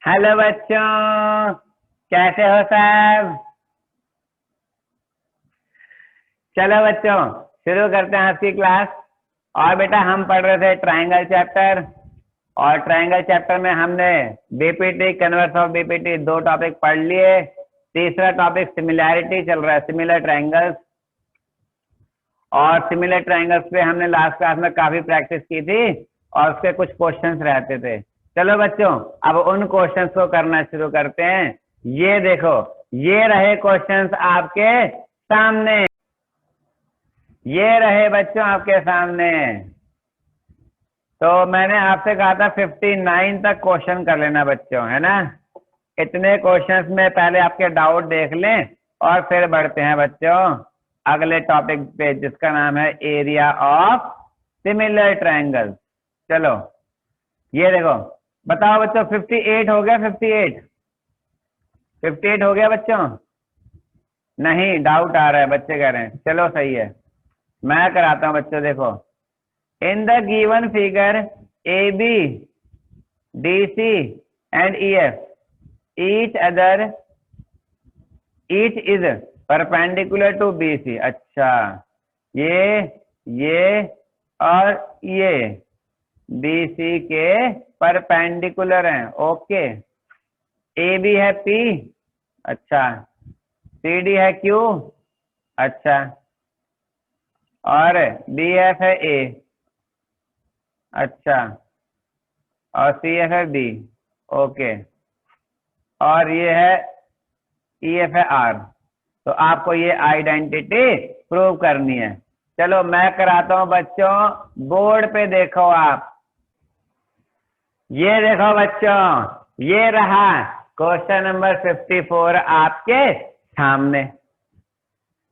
Hello बच्चों, कैसे हो सब। चलो बच्चों, शुरू करते हैं आज की क्लास। और बेटा हम पढ़ रहे थे ट्रायंगल चैप्टर, और ट्रायंगल चैप्टर में हमने बीपीटी, कन्वर्स ऑफ बीपीटी दो टॉपिक पढ़ लिए। तीसरा टॉपिक सिमिलैरिटी चल रहा है, सिमिलर ट्रायंगल्स। और सिमिलर ट्रायंगल्स पे हमने लास्ट क्लास में काफी प्रैक्टिस की थी और उसके कुछ क्वेश्चंस रहते थे। चलो बच्चों, अब उन क्वेश्चंस को करना शुरू करते हैं। ये देखो, ये रहे क्वेश्चंस आपके सामने, ये रहे बच्चों आपके सामने। तो मैंने आपसे कहा था 59 तक क्वेश्चन कर लेना बच्चों, है ना। इतने क्वेश्चंस में पहले आपके डाउट देख लें और फिर बढ़ते हैं बच्चों अगले टॉपिक पे, जिसका नाम है एरिया ऑफ सिमिलर ट्रायंगल। चलो ये देखो, बताओ बच्चों 58 हो गया? 58 हो गया बच्चों? नहीं, डाउट आ रहा है, बच्चे कह रहे हैं। चलो सही है, मैं कराता हूं बच्चों। देखो, in the given figure A B D C and E F each is perpendicular to B C. अच्छा, ये और ये बी सी के परपेंडिकुलर हैं। ओके, ए बी है पी, अच्छा, सी डी है क्यू, अच्छा, और बी एफ है ए, अच्छा, और सी एफ है बी, ओके, और ये है ई एफ है आर। तो आपको ये आइडेंटिटी प्रूव करनी है। चलो मैं कराता हूं बच्चों, बोर्ड पे देखो आप, ये देखो बच्चों, ये रहा क्वेश्चन नंबर 54 आपके सामने।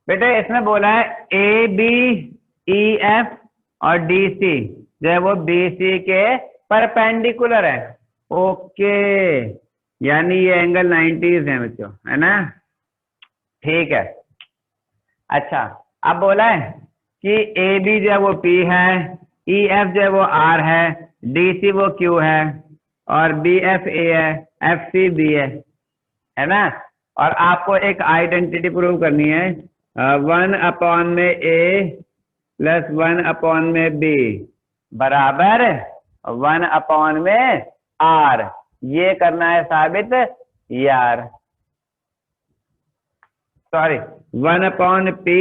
बेटे इसमें बोला है ए बी ई एफ और डी सी जो है वो बी सी के परपेंडिकुलर है। ओके, यानी ये एंगल 90 है बच्चों, है ना। ठीक है, अच्छा, अब बोला है कि ए बी जो है वो पी है, ई एफ जो है वो आर है, डी सी वो क्यू है, और बी एफ ए है, एफ सी बी है ना। और आपको एक आइडेंटिटी प्रूव करनी है, 1 में ए प्लस 1 में बी बराबर 1 में आर। ये करना है साबित यार, सॉरी, 1 पी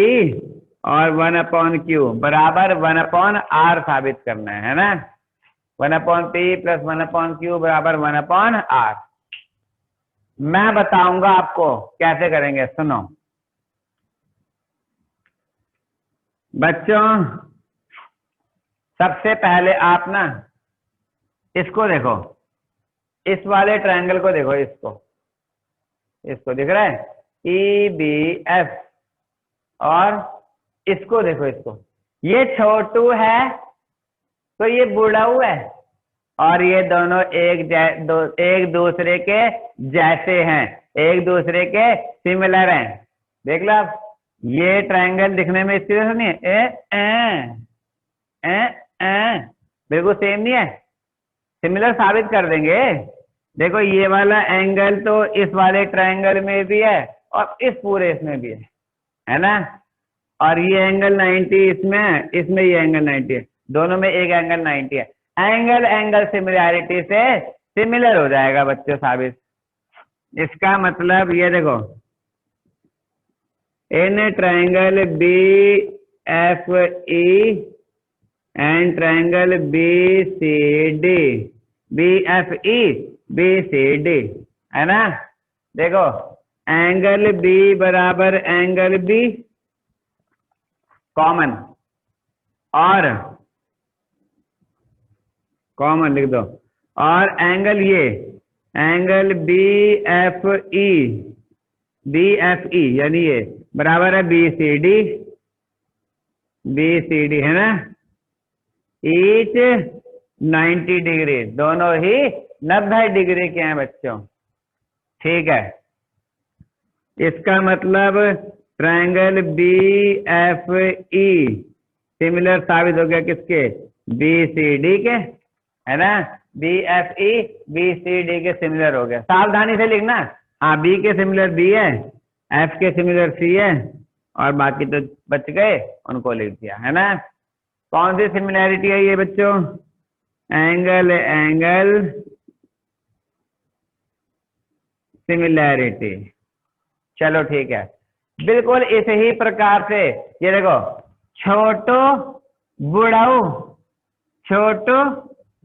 और 1 क्यू बराबर 1 आर साबित करना है ना। 1 पी प्लस 1 क्यू बराबर 1 आर। मैं बताऊंगा आपको कैसे करेंगे, सुनो बच्चों। सबसे पहले आप ना इसको देखो, इस वाले ट्रायंगल को देखो, इसको दिख रहा है ई बी एफ, और इसको देखो, इसको, ये छोटू है तो ये बुढ़ाऊ है, और ये दोनों एक दूसरे के जैसे हैं, एक दूसरे के सिमिलर हैं। देख लो आप, ये ट्रायंगल दिखने में इस तरह से नहीं है, बिल्कुल सेम नहीं है, सिमिलर साबित कर देंगे। देखो ये वाला एंगल तो इस वाले ट्रायंगल में भी है और इस पूरे इसमें भी है ना। और ये एंगल 90 इसमें है, इसमें ये एंगल 90 है, दोनों में एक एंगल 90 है। एंगल सिमिलैरिटी से सिमिलर हो जाएगा बच्चों साबित। इसका मतलब ये देखो, in triangle B F E and triangle B C D, B F E B C D, है ना। देखो एंगल बी बराबर एंगल बी कॉमन, और कॉमन लिख दो, और एंगल ये एंगल बी एफ ई यानी ये बराबर है बी सी डी, है ना। ईच 90 डिग्री, दोनों ही 90 डिग्री के हैं बच्चों। ठीक है, इसका मतलब triangle B F E similar साबित हो गया किसके? बी सी डी के, है ना। B F E B C D के सिमिलर हो गया। सावधानी से लिखना। हाँ, बी के सिमिलर बी है, एफ के सिमिलर सी है, और बाकी तो बच गए, उनको लिख दिया है ना। कौन सी सिमिलैरिटी है ये बच्चों? Angle angle similarity. चलो ठीक है, बिल्कुल इस ही प्रकार से ये देखो, छोटो बुढ़ाऊ, छोटो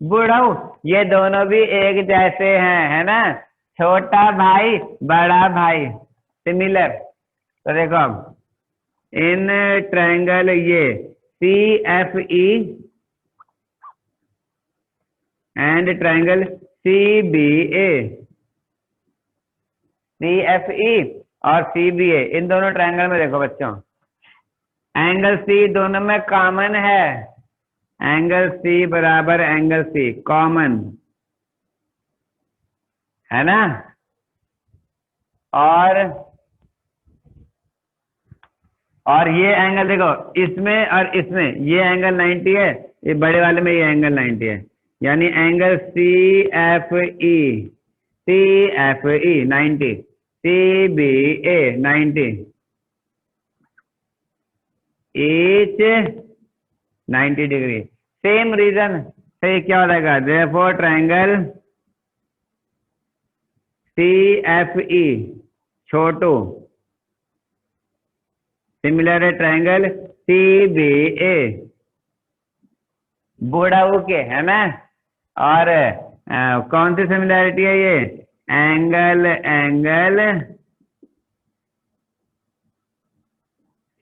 बुढ़ाऊ, ये दोनों भी एक जैसे हैं, है ना। छोटा भाई बड़ा भाई, सिमिलर। तो देखो इन ट्रायंगल ये C F E and triangle C B A, C F E और सी बी ए, इन दोनों ट्रायंगल में देखो बच्चों, एंगल सी दोनों में कॉमन है। एंगल सी बराबर एंगल सी कॉमन है ना। और ये एंगल देखो, इसमें और इसमें ये एंगल 90 है, ये बड़े वाले में ये एंगल 90 है, यानी angle C F E 90, C B A 90, each 90 degree. Same reason से क्या हो जाएगा, therefore triangle C F E छोटू सिमिलर है ट्रायंगल सी बी ए बुढ़ाऊ के, है ना। और कौन सी सिमिलैरिटी है ये? एंगल एंगल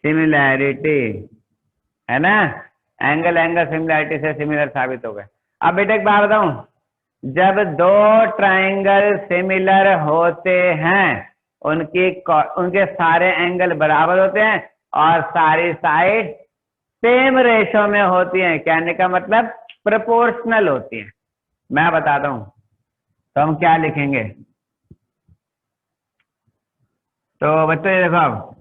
सिमिलैरिटी, है ना। एंगल एंगल सिमिलैरिटी से सिमिलर साबित हो गए। अब बेटा एक बात बताऊं, जब दो ट्रायंगल सिमिलर होते हैं, उनके सारे एंगल बराबर होते हैं और सारी साइड सेम रेशो में होती हैं, कहने का मतलब प्रोपोर्शनल होती हैं। मैं बताता हूं, तो हम क्या लिखेंगे। तो बच्चों ये देखो, अब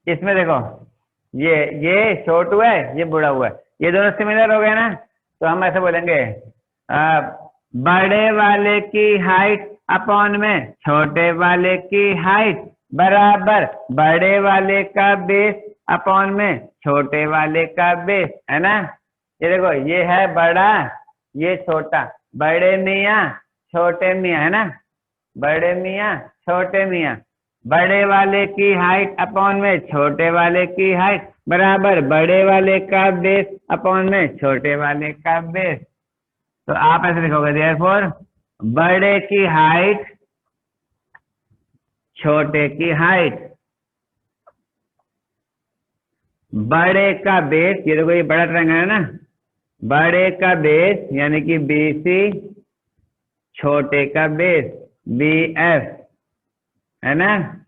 इसमें देखो, ये छोटू है, ये बूढ़ा हुआ है, ये दोनों सिमिलर हो गए ना। तो हम ऐसे बोलेंगे, बड़े वाले की हाइट अपॉन में छोटे वाले की हाइट बराबर बड़े वाले का बेस अपॉन में छोटे वाले का बेस, है ना। ये देखो, ये है बड़ा, ये छोटा, बड़े मियाँ छोटे मियाँ, है ना, बड़े मियाँ छोटे मियाँ, बड़े वाले की हाइट अपॉन में छोटे वाले की हाइट बराबर बड़े वाले का बेस अपॉन में छोटे वाले का बेस। तो आप ऐसे लिखोगे, देयरफॉर बड़े की हाइट छोटे की हाइट, बड़े का बेस, ये देखो ये बड़ा ट्रायंगल है ना, बड़े का बेस यानी कि BC, छोटे का बेस BF, है ना।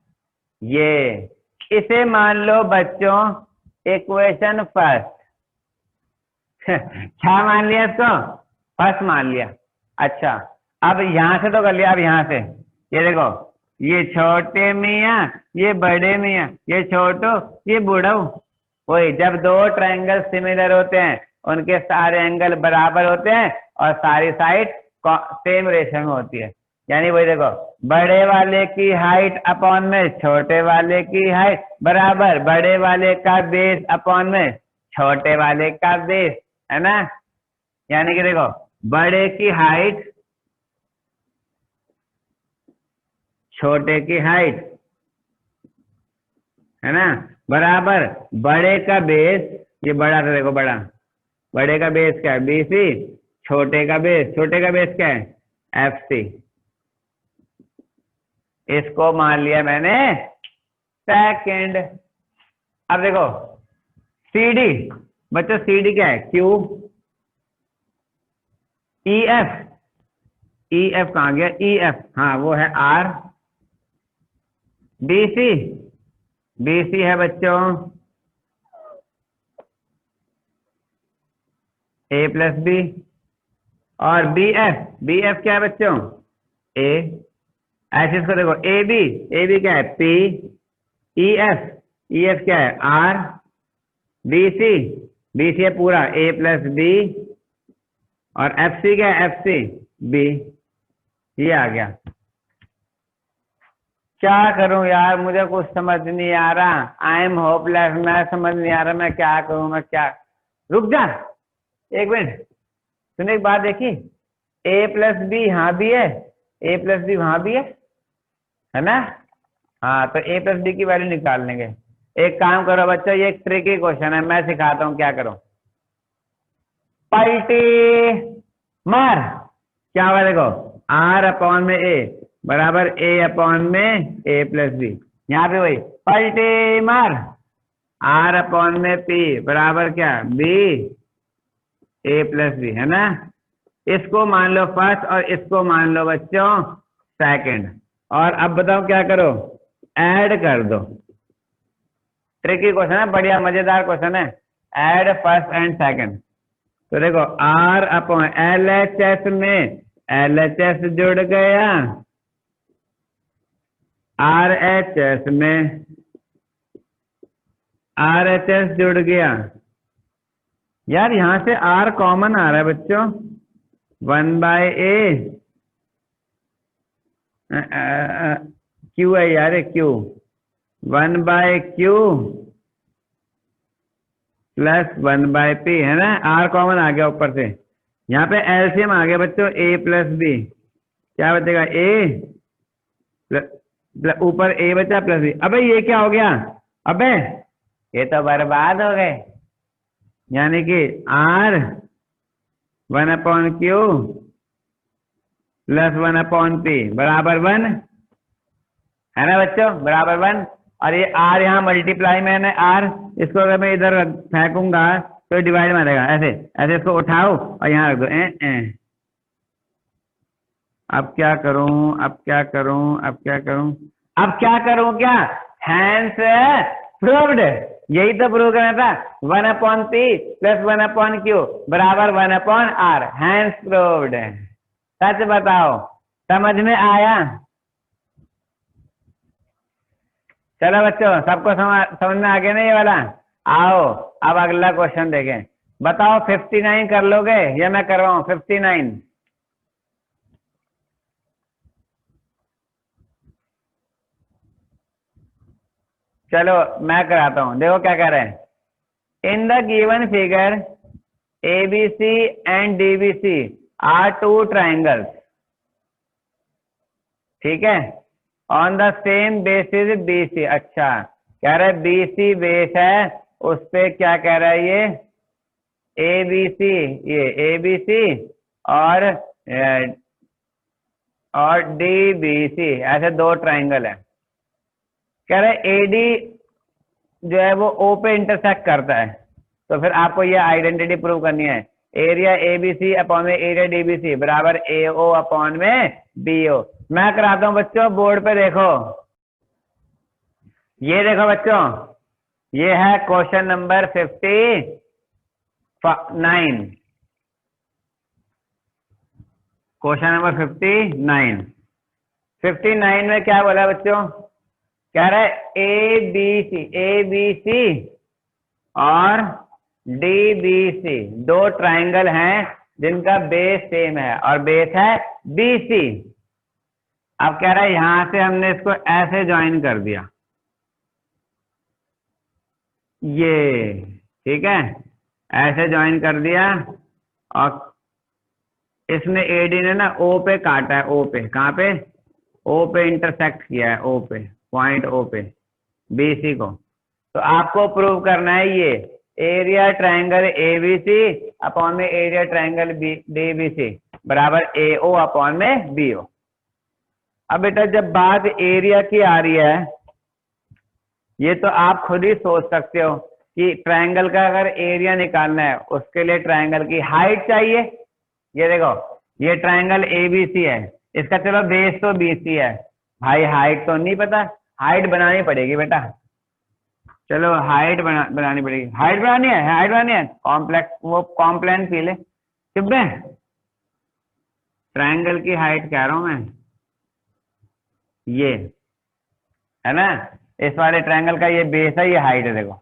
ये इसे मान लो बच्चों इक्वेशन फर्स्ट। क्या मान लिया इसको? फर्स्ट मान लिया। अच्छा, अब यहां से तो कर लिया, अब यहां से ये देखो, ये छोटे मियाँ, ये बड़े मियाँ, ये छोटो, ये बूढ़ो। वही, जब दो ट्रायंगल सिमिलर होते हैं, उनके सारे एंगल बराबर होते हैं और सारी साइड सेम रेशो में होती है, यानी वही देखो, बड़े वाले की हाइट अपॉन में छोटे वाले की हाइट बराबर बड़े वाले का बेस अपॉन में छोटे वाले का बेस, है ना। यानी कि देखो, बड़े की हाइट छोटे की हाइट, है ना, बराबर बड़े का बेस, ये बड़ा था देखो, बड़े का बेस क्या है? BC, छोटे का बेस क्या है? FC। इसको मान लिया मैंने सेकंड। अब देखो CD, बच्चों CD क्या है? Q, EF कहाँ गया? EF, हाँ वो है R, BC है बच्चों A+B, और BF क्या है बच्चों? A। ऐसे इसको देखो, AB क्या है? P, EF क्या है? R, BC है पूरा A+B, और FC क्या है? FC बी, ये आ गया। क्या करूं यार, मुझे कुछ समझ नहीं आ रहा। आई एम होपलेस, मैं समझ नहीं आ रहा मैं क्या करूं, मैं क्या। रुक जा एक मिनट, तूने एक बात देखी, ए प्लस बी यहाँ भी है, ए प्लस बी वहां भी है ना। हाँ तो ए प्लस बी की वैल्यू निकाल लेंगे। एक काम करो बच्चों, ये एक ट्रिकी क्वेश्चन है, मैं सिखाता हूँ क्या करो। पलटी मार, क्या होगा देखो, आर अपॉन में ए बराबर ए अपॉन में ए प्लस बी। यहाँ पे वही पलटी मार, आर अपॉन में पी बराबर क्या, बी ए प्लस बी, है ना। इसको मान लो फर्स्ट और इसको मान लो बच्चों सेकंड। और अब बताओ क्या करो, ऐड कर दो। ट्रिकी क्वेश्चन है, बढ़िया मजेदार क्वेश्चन है। Add first and second. तो देखो R upon L H S में एल एच एस जुड़ गया, आर एच एस में आर एच एस जुड़ गया। यार यहां से आर कॉमन आ रहा है बच्चों, 1/a क्यू है यार, क्यू 1/q प्लस 1/p, है ना। आर कॉमन आ गया ऊपर से, यहाँ पे एलसीएम आ गया बच्चों a प्लस बी, क्या बचेगा a ऊपर a बचा प्लस बी। अबे ये क्या हो गया, अबे ये तो बर्बाद हो गए। यानी कि r 1/q प्लस 1/p बराबर 1, है ना बच्चों, बराबर 1। और ये r यहाँ मल्टीप्लाई में है ना, r इसको अगर मैं इधर फेंकूंगा तो डिवाइड में रहेगा, ऐसे ऐसे इसको उठाओ और यहाँ रख दो। अब क्या करूं, अब क्या करूं, अब क्या करूं, अब क्या करूं, क्या हैंस प्रूव्ड, यही तो प्रूव करना था। 1/p प्लस 1/q बराबर 1/r, हैंस प्रूव्ड। सच बताओ समझ में आया। चलो बच्चों सबको समझ में आ गया ना ये वाला। आओ अब अगला क्वेश्चन देखें। बताओ 59 कर लोगे या मैं करवाऊं 59? चलो मैं कराता हूं, देखो क्या कह रहे हैं। In the given figure ABC and DBC are two triangles, ठीक है, on the same basis BC। अच्छा कह रहा है BC बेस है, उस पे क्या कह रहा है ये ABC, ये ABC और DBC ऐसे दो ट्राइंगल है। कह रहे AD जो है वो O पे इंटरसेक्ट करता है, तो फिर आपको ये आइडेंटिटी प्रूव करनी है। एरिया ABC अपॉन में एरिया DBC बराबर AO अपॉन में BO। मैं कराता हूं बच्चों, बोर्ड पे देखो, ये देखो बच्चों, ये है क्वेश्चन नंबर 59। 59 में क्या बोला बच्चों, कह रहा है ABC और DBC दो ट्राइंगल हैं जिनका बेस सेम है और बेस है BC। अब कह रहा है यहां से हमने इसको ऐसे ज्वाइन कर दिया, ये ठीक है, ऐसे ज्वाइन कर दिया और इसने AD ने ना O पे काटा है, O पे, कहाँ पे, O पे इंटरसेक्ट किया है, O पे, पॉइंट O पे BC को। तो आपको प्रूव करना है ये एरिया ट्राइंगल ABC अपॉन में एरिया ट्राइंगल DBC बराबर AO अपॉन में BO। अब बेटा जब बात एरिया की आ रही है, ये तो आप खुद ही सोच सकते हो कि ट्राइंगल का अगर एरिया निकालना है उसके लिए ट्राइंगल की हाइट चाहिए। ये देखो ये ट्राइंगल ABC है, इसका चलो बेस तो BC है, भाई हाइट तो नहीं पता, हाइट बनानी पड़ेगी बेटा। चलो हाइट बनानी पड़ेगी, हाइट बनानी है कॉम्प्लेक्स, वो कॉम्प्लेन पी ले चुप है। ट्राइंगल की हाइट कह रहा हूं मैं, ये है ना, इस वाले ट्राइंगल का ये बेस है, ये हाइट है देखो,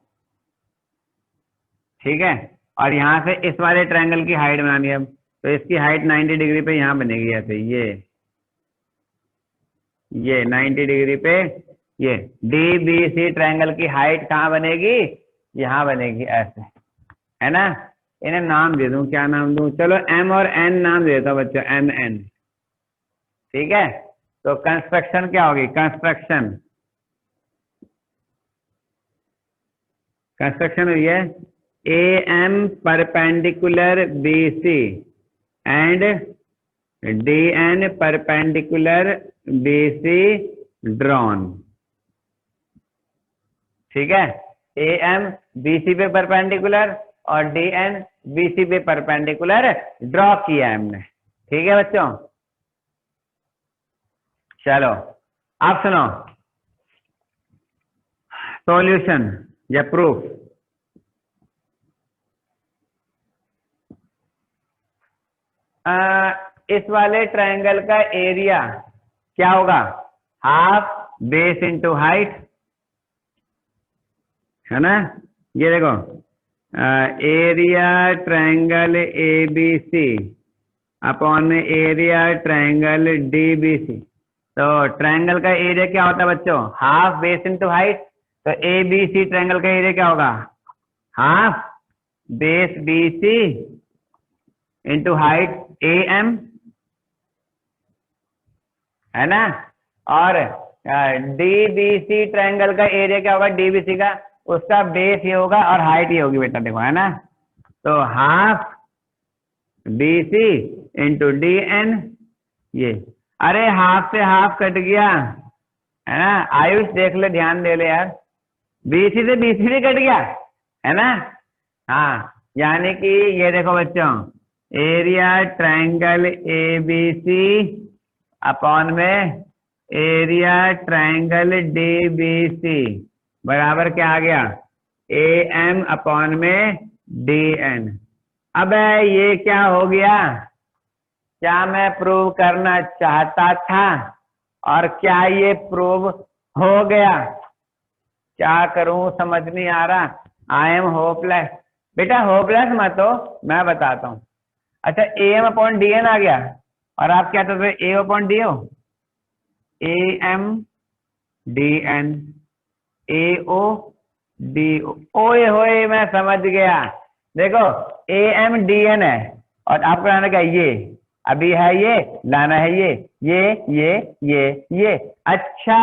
ठीक है। और यहां से इस वाले ट्राइंगल की हाइट बनानी है। तो इसकी हाइट 90 डिग्री पे यहाँ बनेगी ऐसे, ये 90 डिग्री पे ये DBC ट्रायंगल की हाइट कहाँ बनेगी, यहाँ बनेगी ऐसे, है ना। इन्हें नाम दे दूं, क्या नाम दूं, चलो M और N नाम देता हूं बच्चों, MN, ठीक है। तो कंस्ट्रक्शन क्या होगी, कंस्ट्रक्शन हुई है AM perpendicular BC and DN perpendicular BC drawn, ठीक है। AM BC पे परपेंडिकुलर और DN BC पे परपेंडिकुलर ड्रॉ किया है हमने, ठीक है बच्चों। चलो आप सुनो सॉल्यूशन या प्रूफ। इस वाले ट्रायंगल का एरिया क्या होगा, हाफ बेस इंटू हाइट, है ना। ये देखो एरिया ट्रायंगल ABC अपॉन में एरिया ट्रायंगल DBC। तो ट्रायंगल का एरिया क्या होता है बच्चों, हाफ बेस इंटू हाइट। तो ABC ट्रायंगल का एरिया क्या होगा, half base BC into height AM, है ना। और DBC ट्रायंगल का एरिया क्या होगा, DBC का, उसका बेस ये होगा और हाइट ये होगी बेटा, देखो, है ना। तो हाफ BC इंटू DN, ये, अरे हाफ से हाफ कट गया, है ना। आयुष देख ले, ध्यान दे ले यार, BC से BC भी कट गया, है ना। हाँ, यानी कि ये देखो बच्चों, एरिया ट्रायंगल ABC अपॉन में एरिया ट्रायंगल DBC बराबर क्या आ गया, AM अपॉन में DN। अब ये क्या हो गया, क्या मैं प्रूव करना चाहता था और क्या ये प्रूव हो गया, क्या करूं समझ नहीं आ रहा, आई एम होपलेस। बेटा होपलेस मत हो, मैं बताता हूं। अच्छा AM अपॉन DN आ गया और आप क्या कहते थे, A upon DO, AM DN AO DO, ओए होए मैं समझ गया। देखो AM DN है और आपको लाना क्या, ये अभी है, ये लाना है, ये अच्छा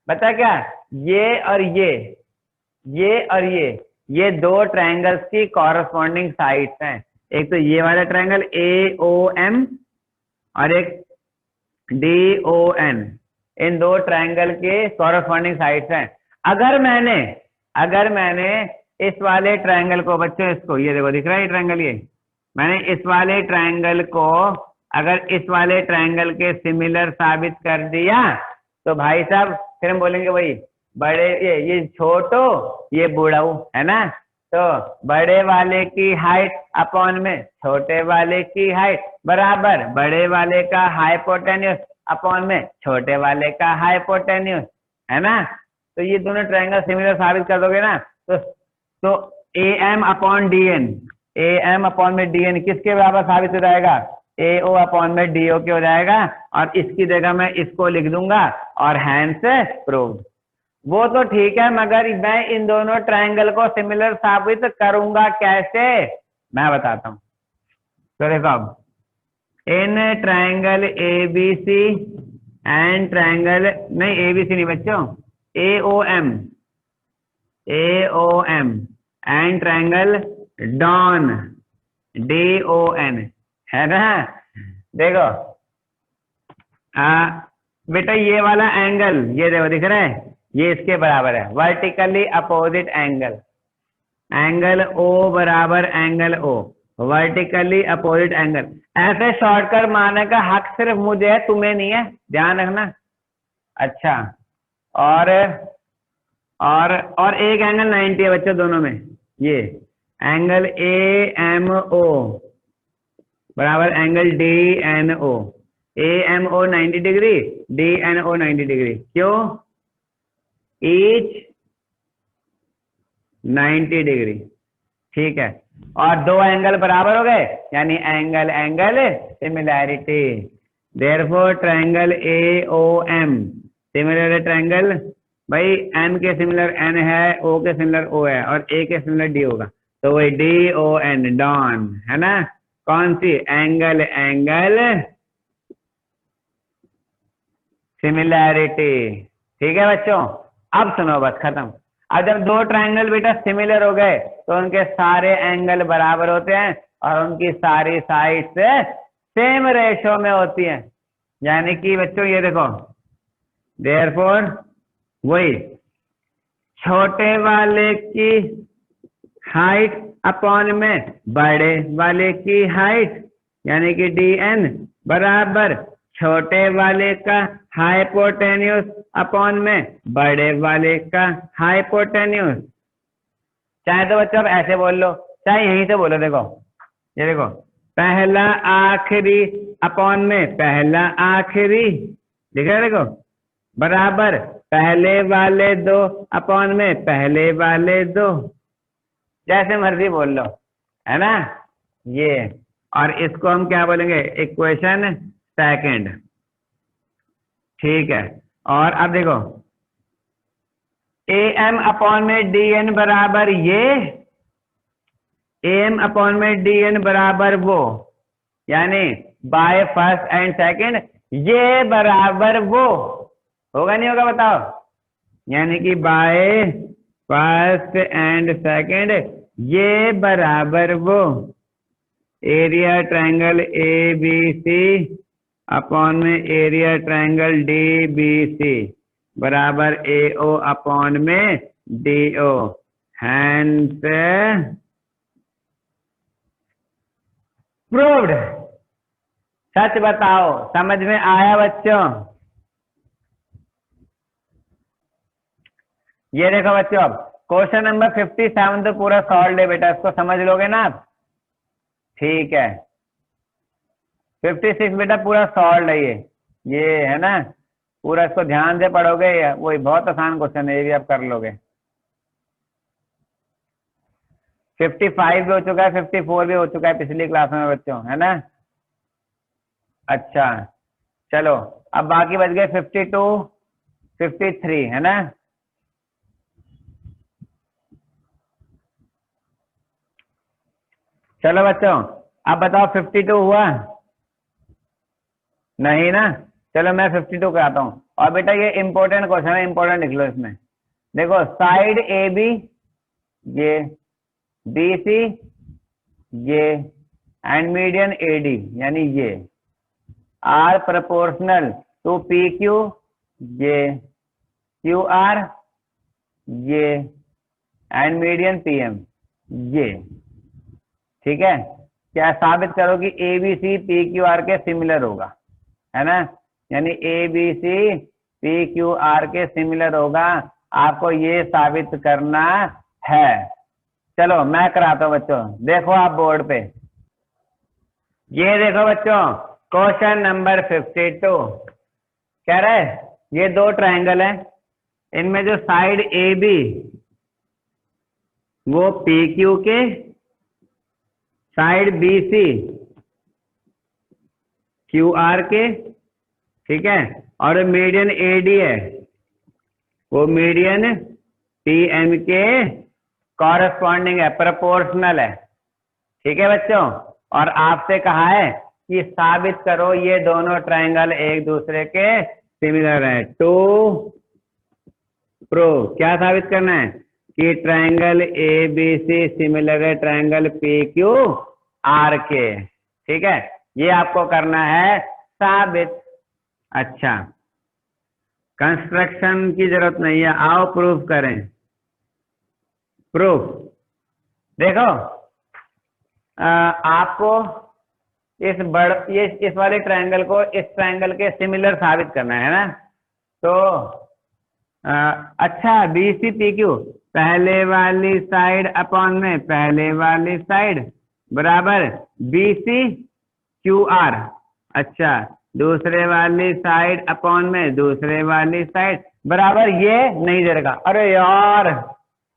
बता क्या, ये और ये दो ट्रायंगल्स की कॉरस्पॉन्डिंग साइड्स हैं। एक तो ये वाला ट्रायंगल AOM और एक DON, इन दो ट्रायंगल के कॉरस्पॉन्डिंग साइड्स हैं। अगर मैंने इस वाले ट्रायंगल को बच्चों, इसको ये देखो दिख रहा है ये ट्रायंगल, ये मैंने इस वाले ट्रायंगल को अगर इस वाले ट्रायंगल के सिमिलर साबित कर दिया तो भाई साहब फिर हम बोलेंगे वही बड़े, ये छोटो ये बूढ़ाऊ, है ना। तो बड़े वाले की हाइट अपॉन में छोटे वाले की हाइट बराबर बड़े वाले का हाइपोटेन्यूस अपॉन में छोटे वाले का हाइपोटेन्यूस, है ना। तो ये दोनों ट्रायंगल सिमिलर साबित कर दोगे ना, तो AM upon DN, AM upon में DN किसके बराबर साबित हो जाएगा, AO अपॉन में DO के हो जाएगा। और इसकी जगह मैं इसको लिख दूंगा और हैंस प्रूव्ड। वो तो ठीक है, मगर मैं इन दोनों ट्रायंगल को सिमिलर साबित करूंगा कैसे, मैं बताता हूं। तो देखो अब in triangle ABC and triangle, नहीं ABC नहीं बच्चों, AOM and triangle DON DON, है ना। देखो बेटा ये वाला एंगल, ये देखो दिख रहा है, ये इसके बराबर है, वर्टिकली अपोजिट एंगल O बराबर angle O, vertically opposite angle. ऐसे शॉर्टकट मारने का हक सिर्फ मुझे है, तुम्हें नहीं है, ध्यान रखना। अच्छा और एक एंगल 90 है बच्चों दोनों में, ये एंगल AMO बराबर angle DNO, AMO 90 degree, DNO 90 degree, क्यों, ईच 90 डिग्री, ठीक है। और दो एंगल बराबर हो गए, यानी angle angle similarity. Therefore triangle AOM similar triangle, भाई एन के सिमिलर एन है, ओ के सिमिलर ओ है, और ए के सिमिलर डी होगा, तो वही DON डॉन है ना। कौन सी? Angle angle similarity. ठीक है बच्चों, अब सुनो, बस खत्म। अब जब दो ट्रायंगल बेटा सिमिलर हो गए तो उनके सारे एंगल बराबर होते हैं और उनकी सारी साइड्स सेम रेशो में होती हैं। यानी कि बच्चों ये देखो, देयरफॉर वही छोटे वाले की हाइट अपॉन में बड़े वाले की हाइट, यानी कि DN बराबर छोटे वाले का हाइपोटेन्यूस अपॉन में बड़े वाले का हाइपोटेन्यूस। चाहे तो बच्चों आप ऐसे बोल लो, चाहे यहीं से बोलो। देखो ये देखो, पहला आखिरी अपॉन में पहला आखिरी, दिख रहा है? देखो बराबर पहले वाले दो अपॉन में पहले वाले दो, जैसे मर्जी बोल लो, है ना ये। और इसको हम क्या बोलेंगे? Equation second. ठीक है, और अब देखो AM अपॉन में DN बराबर ये, AM अपॉन में DN बराबर वो, यानी बाय फर्स्ट एंड सेकंड ये बराबर वो होगा, नहीं होगा बताओ? यानी कि बाय फर्स्ट एंड सेकंड ये बराबर वो। एरिया ट्रायंगल ABC अपॉन में एरिया ट्रायंगल DBC बराबर AO अपॉन में DO। Hence proved. सच बताओ, समझ में आया बच्चों? ये देखो बच्चों, अब क्वेश्चन नंबर 57 तो पूरा सॉल्व है बेटा, इसको समझ लोगे ना आप? ठीक है, 56 बेटा पूरा सॉल्व है ये है ना, पूरा इसको ध्यान से पढ़ोगे, वही बहुत आसान क्वेश्चन है, ये भी आप कर लोगे। 55 भी हो चुका है, 54 भी हो चुका है पिछली क्लास में बच्चों, है ना। अच्छा चलो, अब बाकी बच गए 52, 53, है ना। चलो बच्चों, अब बताओ 52 हुआ? नहीं ना। चलो मैं 52 कराता हूँ। और बेटा ये इंपॉर्टेंट क्वेश्चन है, इंपॉर्टेंट लिख लो इसमें। देखो साइड AB ये, BC ये, एंड मीडियन AD यानी ये आर प्रोपोर्शनल टू PQ ये, QR ये, एंड मीडियन PM ये। ठीक है, क्या साबित करो कि ABC PQR के सिमिलर होगा, है ना। यानी ABC PQR के सिमिलर होगा, आपको ये साबित करना है। चलो मैं कराता हूँ बच्चों, देखो आप बोर्ड पे, ये देखो बच्चों क्वेश्चन नंबर 52 कह रहा है ये दो ट्रायंगल है, इनमें जो साइड AB वो PQ के, साइड BC QR के, ठीक है, और मीडियन AD है वो मीडियन PM के कॉरेस्पॉन्डिंग है, प्रोपोर्शनल है। ठीक है बच्चों, और आपसे कहा है कि साबित करो ये दोनों ट्रायंगल एक दूसरे के सिमिलर है। टू प्रूव, क्या साबित करना है? कि ट्रायंगल ABC सिमिलर है ट्रायंगल PQR के। ठीक है, ये आपको करना है साबित। अच्छा, कंस्ट्रक्शन की जरूरत नहीं है, आओ प्रूफ करें। प्रूफ देखो, आपको इस वाले ट्रायंगल को इस ट्रायंगल के सिमिलर साबित करना है ना। तो अच्छा, BC PQ पहले वाली साइड अपॉन में पहले वाली साइड बराबर BC QR। अच्छा, दूसरे वाली साइड अपॉन में दूसरे वाली साइड बराबर ये नहीं दे रखा। अरे यार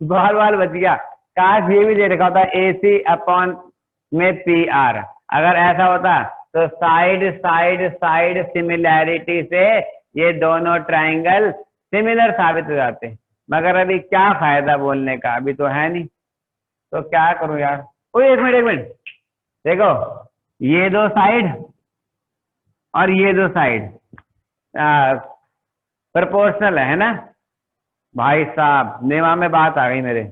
बाल बाल बच गया, काश ये भी दे रखा होता AC अपॉन में PR। अगर ऐसा होता तो साइड साइड साइड सिमिलैरिटी से ये दोनों ट्राइंगल सिमिलर साबित हो जाते, मगर अभी क्या फायदा बोलने का, अभी तो है नहीं, तो क्या करूं यार। ओए एक मिनट देखो, ये दो साइड और ये दो साइड प्रोपोर्शनल है ना भाई साहब, दिमाग में बात आ गई मेरे।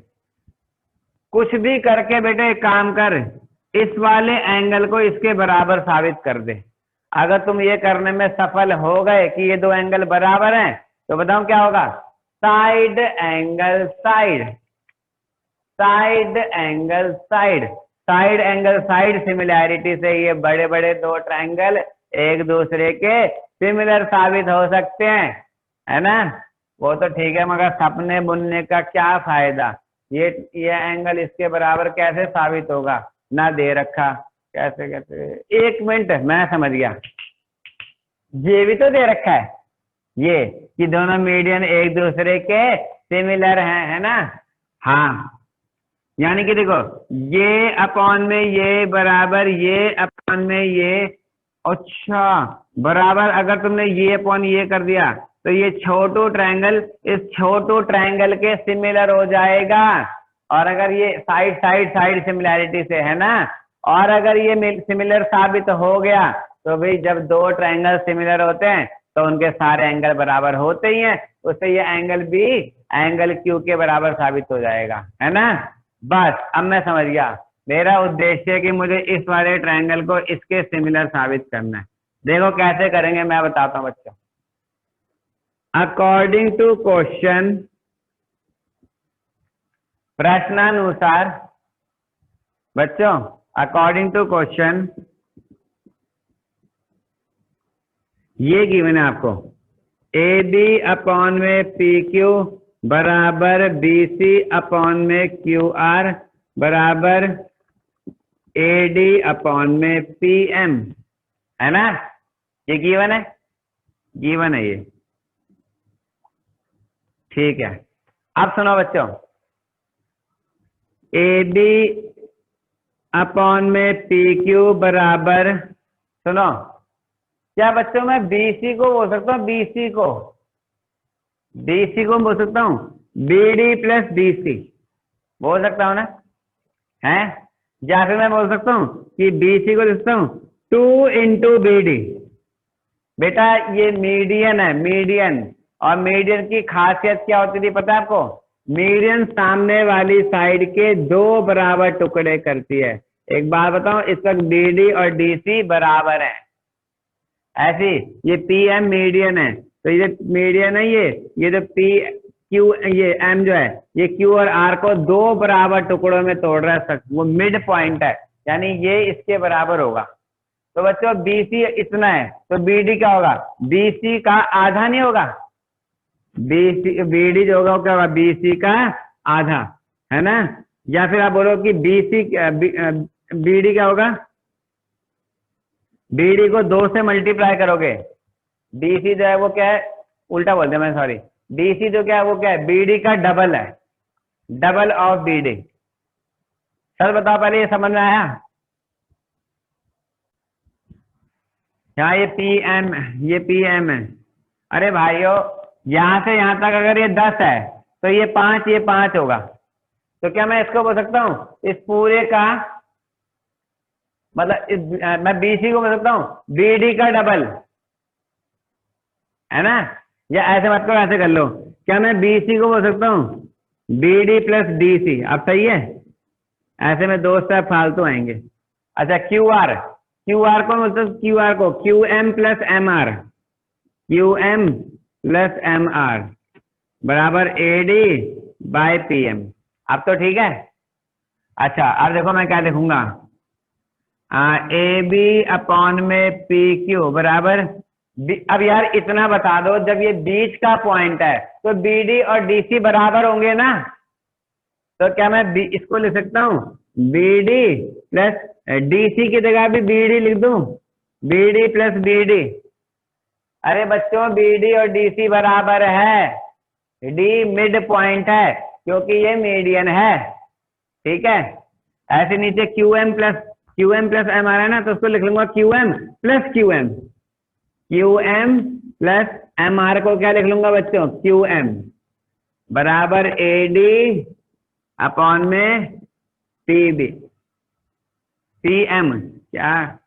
कुछ भी करके बेटे एक काम कर, इस वाले एंगल को इसके बराबर साबित कर दे। अगर तुम ये करने में सफल हो गए कि ये दो एंगल बराबर हैं, तो बताओ क्या होगा, side angle side, side angle side, side angle side similarity से ये बड़े बड़े दो ट्रायंगल एक दूसरे के सिमिलर साबित हो सकते हैं, है ना। वो तो ठीक है, मगर सपने बुनने का क्या फायदा, ये एंगल इसके बराबर कैसे साबित होगा, ना दे रखा, कैसे कैसे। एक मिनट, मैं समझ गया, ये भी तो दे रखा है, ये कि दोनों मीडियन एक दूसरे के सिमिलर हैं, है ना। हाँ, यानी कि देखो, ये अपॉन में ये बराबर ये अपॉन में ये, अच्छा बराबर, अगर तुमने ये अपॉन ये कर दिया तो ये छोटू ट्रायंगल इस छोटू ट्रायंगल के सिमिलर हो जाएगा। और अगर ये साइड साइड साइड सिमिलैरिटी से, है ना, और अगर ये सिमिलर साबित हो गया तो भाई जब दो ट्रायंगल सिमिलर होते हैं तो उनके सारे एंगल बराबर होते ही हैं, उससे ये एंगल भी एंगल क्यू के बराबर साबित हो जाएगा, है ना। बस अब मैं समझ गया, मेरा उद्देश्य है कि मुझे इस वाले ट्रायंगल को इसके सिमिलर साबित करना है। देखो कैसे करेंगे, मैं बताता हूँ बच्चों। अकॉर्डिंग टू क्वेश्चन, प्रश्नानुसार बच्चों, अकॉर्डिंग टू क्वेश्चन ये गिवन है आपको, ए बी अपॉन में पी क्यू बराबर बी सी अपॉन में क्यू आर बराबर ए डी अपॉन में पी एम, है ना। ये गिवन है, गिवन है ये, ठीक है। अब सुनो बच्चों, ए बी अपॉन में पी क्यू बराबर, सुनो क्या बच्चों, मैं BC को बोल सकता हूँ, BC को बोल सकता हूँ BD प्लस BC, बोल सकता हूँ ना, है। या फिर मैं बोल सकता हूँ कि BC को लिख सकता हूँ 2 इंटू BD। बेटा ये मीडियन है, मीडियन, और मीडियन की खासियत क्या होती थी पता है आपको, मीडियन सामने वाली साइड के दो बराबर टुकड़े करती है। एक बात बताऊं, इस वक्त BD और DC बराबर है, ऐसी ये PM मीडियन है, तो ये मीडियन है, ये जो PQ ये M जो है, ये Q और R को दो बराबर टुकड़ों में तोड़ रहा है, वो मिड पॉइंट है, यानी ये इसके बराबर होगा। तो बच्चों BC इतना है, तो BD क्या होगा, BC का आधा नहीं होगा, BD जो होगा क्या होगा, BC का आधा, है ना। या फिर आप बोलो कि BD क्या होगा, BD को 2 से मल्टीप्लाई करोगे, BC जो है वो क्या है, उल्टा बोल दिया मैं, सॉरी, BC जो क्या है वो क्या है, BD का डबल है, डबल ऑफ BD। सर बताओ पहले, ये समझ में आया। यहाँ ये PM है। अरे भाइयों, यहां से यहां तक अगर ये 10 है तो ये 5 होगा, तो क्या मैं इसको बोल सकता हूँ, इस पूरे का मतलब मैं BC को बोल सकता हूँ BD का डबल, है ना। या ऐसे मत करो, ऐसे कर लो, क्या मैं BC को बोल सकता हूँ BD प्लस DC, अब सही है। ऐसे में दो स्टेप फालतू आएंगे। अच्छा QR को मतलब QR को QM plus MR, QM plus MR बराबर AD बाय PM। अब तो ठीक है। अच्छा अब देखो मैं क्या लिखूंगा, AB अपॉन में PQ बराबर, अब यार इतना बता दो, जब ये बीच का पॉइंट है तो BD और DC बराबर होंगे ना, तो क्या मैं इसको लिख सकता हूँ BD प्लस DC की जगह भी BD लिख दूं, BD प्लस BD। अरे बच्चों BD और DC बराबर है, D मिड पॉइंट है क्योंकि ये मीडियन है, ठीक है। ऐसे नीचे QM प्लस M आ रहा है ना, तो उसको लिख लूंगा QM plus QM। QM plus MR को क्या लिख लूंगा बच्चों? QM बराबर AD अपॉन में PM क्या?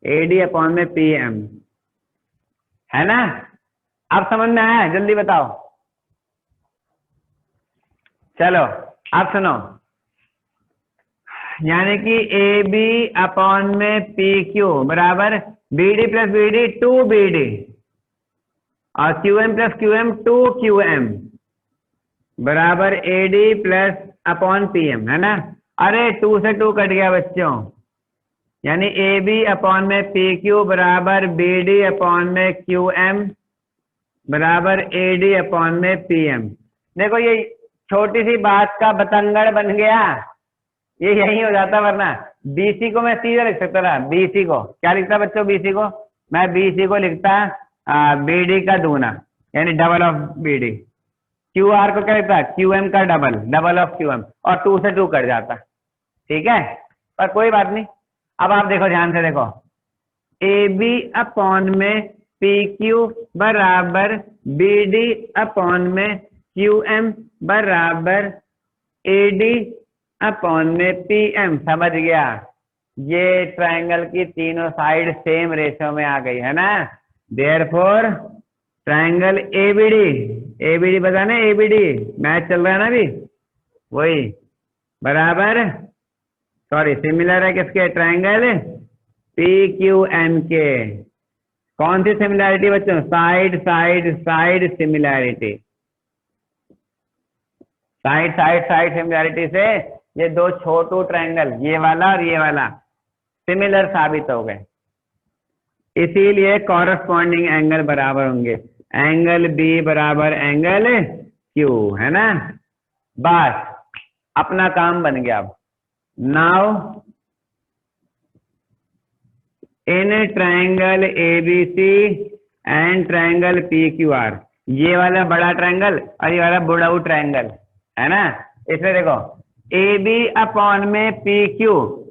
AD अपॉन में PM है ना। अब समझ में आया? जल्दी बताओ। चलो अब सुनो, यानी कि AB अपॉन में PQ बराबर BD प्लस BD 2BD और QM प्लस QM 2QM बराबर AD प्लस अपॉन PM है ना। अरे 2 से 2 कट गया बच्चों, यानी AB अपॉन में PQ बराबर BD अपॉन में QM बराबर AD अपॉन में PM। देखो ये छोटी सी बात का बतंगड़ बन गया, ये यही हो जाता, वरना BC को मैं सीधा लिख सकता था। BC को क्या लिखता बच्चों? BC को मैं BC को लिखता BD का दूना यानी डबल ऑफ BD। QR को क्या लिखता? QM का डबल ऑफ QM, और 2 से 2 कट जाता। ठीक है, पर कोई बात नहीं। अब आप देखो, ध्यान से देखो, AB अपॉन में PQ बराबर BD अपॉन में QM बराबर AD अपॉन में PM। समझ गया? ये ट्रायंगल की तीनों साइड सेम रेशो में आ गई है ना। देयरफॉर ट्रायंगल ABD बताना, ABD मैच चल रहा है ना अभी, वही बराबर, सॉरी सिमिलर है किसके? ट्रायंगल PQM के। कौन सी सिमिलैरिटी बच्चों? Side similarity. साइड सिमिलैरिटी से ये दो छोटू ट्रायंगल, ये वाला और ये वाला, सिमिलर साबित हो गए, इसीलिए कॉरस्पॉन्डिंग एंगल बराबर होंगे। एंगल B बराबर एंगल Q है ना। बस अपना काम बन गया। अब now in triangle ABC and triangle PQR, ये वाला बड़ा ट्रायंगल और ये वाला बुढ़ाऊ ट्रायंगल है ना। इसमें देखो AB अपॉन में PQ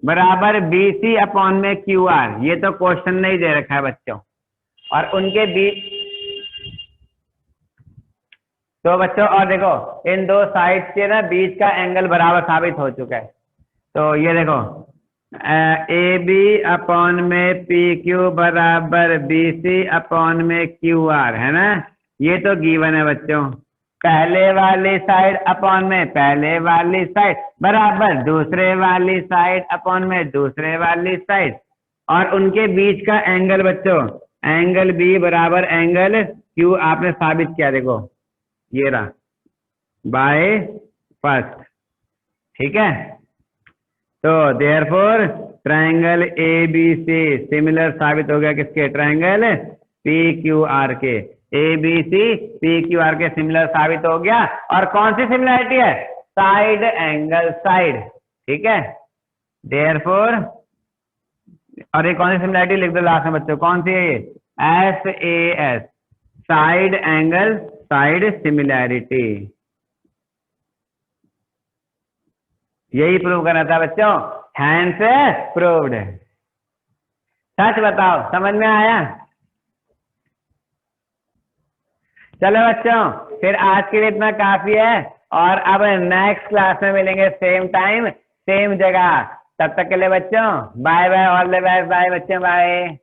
बराबर BC अपॉन में QR, ये तो क्वेश्चन नहीं दे रखा है बच्चों, और उनके बीच तो बच्चों, और देखो इन दो साइड्स के ना बीच का एंगल बराबर साबित हो चुका है। तो ये देखो AB अपॉन में PQ बराबर BC अपॉन में QR है ना, ये तो गिवन है बच्चों। पहले वाली साइड अपॉन में पहले वाली साइड बराबर दूसरे वाली साइड अपॉन में दूसरे वाली साइड, और उनके बीच का एंगल बच्चों एंगल B बराबर एंगल Q आपने साबित किया। देखो ये रहा बाय फर्स्ट। ठीक है, तो देयरफॉर ट्रायंगल ABC सिमिलर साबित हो गया किसके? ट्रायंगल PQR के। ABC PQR के सिमिलर साबित हो गया। और कौन सी सिमिलरिटी है? Side angle side. ठीक है, देयरफॉर, और ये कौन सी सिमिलरिटी लिख दो लास्ट में बच्चों, कौन सी है ये? SAS side angle side similarity. यही प्रूव करना था बच्चों, हैंड्स प्रूव्ड। सच बताओ, समझ में आया? चलो बच्चों, फिर आज के लिए इतना काफी है, और अब नेक्स्ट क्लास में मिलेंगे सेम टाइम सेम जगह। तब तक के लिए बच्चों bye bye, all the best, bye बच्चों, बाय।